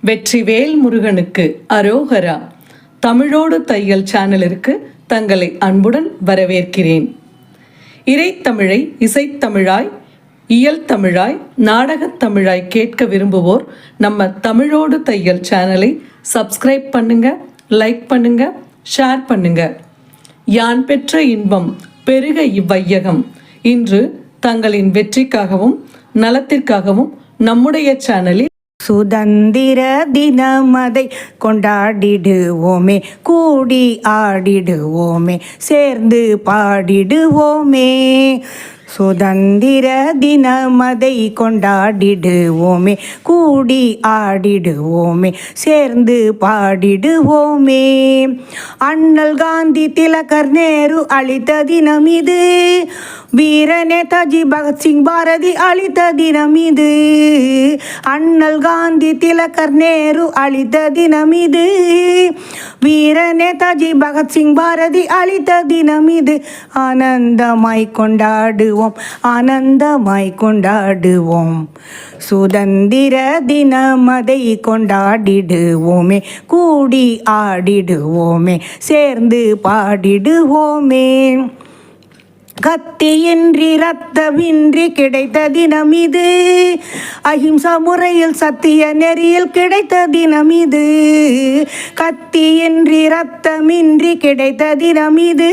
வெற்றிவேல் முருகனுக்கு அரோகரா. தமிழோடு தையல் சேனலிற்கு தங்களை அன்புடன் வரவேற்கிறேன். இறைத்தமிழை இசைத்தமிழாய், இயல் தமிழாய், நாடகத் தமிழாய் கேட்க விரும்புவோர் நம்ம தமிழோடு தையல் சேனலை சப்ஸ்கிரைப் பண்ணுங்க, லைக் பண்ணுங்க, ஷேர் பண்ணுங்க. யான் பெற்ற இன்பம் பெருக இவ்வையகம். இன்று தங்களின் வெற்றிக்காகவும் நலத்திற்காகவும் நம்முடைய சேனலில் சுதந்திர தினமதை கொண்டாடிடுவோமே, கூடி ஆடிடுவோமே, சேர்ந்து பாடிடுவோமே. சுதந்திர தினமதை கொண்டாடிடுவோமே, கூடி ஆடிடுவோமே, சேர்ந்து பாடிடுவோமே. அண்ணல் காந்தி திலகர் நேரு அளித்த தினம் இது, வீர நேதாஜி பகத்சிங் பாரதி அளித்த தினம் இது. அண்ணல் காந்தி திலகர் நேரு அளித்த தினம் இது, வீர நேதாஜி பகத்சிங் பாரதி அளித்த தினம் இது. ஆனந்தமாய் கொண்டாடுவோம், ஆனந்தமாய் கொண்டாடுவோம். சுதந்திர தினமதை கொண்டாடிடுவோமே, கூடி ஆடிடுவோமே, சேர்ந்து பாடிடுவோமே. கத்தியின்றி ரத்தமின்றி கிடைத்த தினம் இது, அஹிம்சா முறையில் சத்திய நெறியில் கிடைத்த தினம் இது. கத்தியின்றி ரத்தமின்றி கிடைத்த தினம் இது,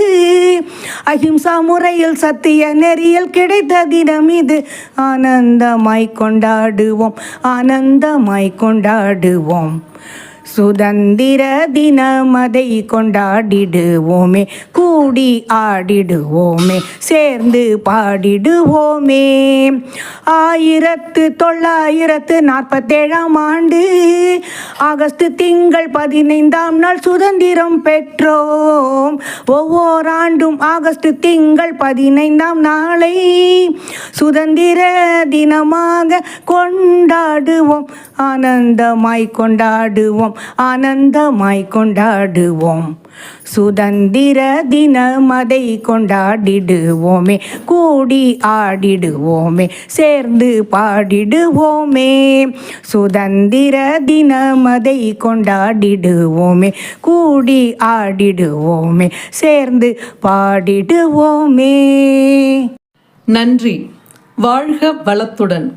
அஹிம்சா முறையில் சத்திய நெறியில் கிடைத்த தினம் இது. ஆனந்தமாய் கொண்டாடுவோம், ஆனந்தமாய் கொண்டாடுவோம். சுதந்திர தினமதை கொண்டாடிடுவோமே, கூடி ஆடிடுவோமே, சேர்ந்து பாடிடுவோமே. 1947 ஆண்டு ஆகஸ்ட் திங்கள் 15ஆம் நாள் சுதந்திரம் பெற்றோம். ஒவ்வொரு ஆண்டும் ஆகஸ்ட் திங்கள் 15ஆம் நாளை சுதந்திர தினமாக கொண்டாடுவோம். ஆனந்தமாய் கொண்டாடுவோம், ஆனந்தமாய் கொண்டாடுவோம். சுதந்திர தினமதை கொண்டாடிடுவோமே, கூடி ஆடிடுவோமே, சேர்ந்து பாடிடுவோமே. சுதந்திர தினமதை கொண்டாடிடுவோமே, கூடி ஆடிடுவோமே, சேர்ந்து பாடிடுவோமே. நன்றி. வாழ்க வளத்துடன்.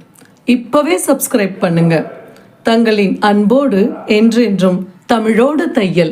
இப்பவே சப்ஸ்கிரைப் பண்ணுங்க. தங்களின் அன்போடு என்றென்றும் தமிழோடு தையல்.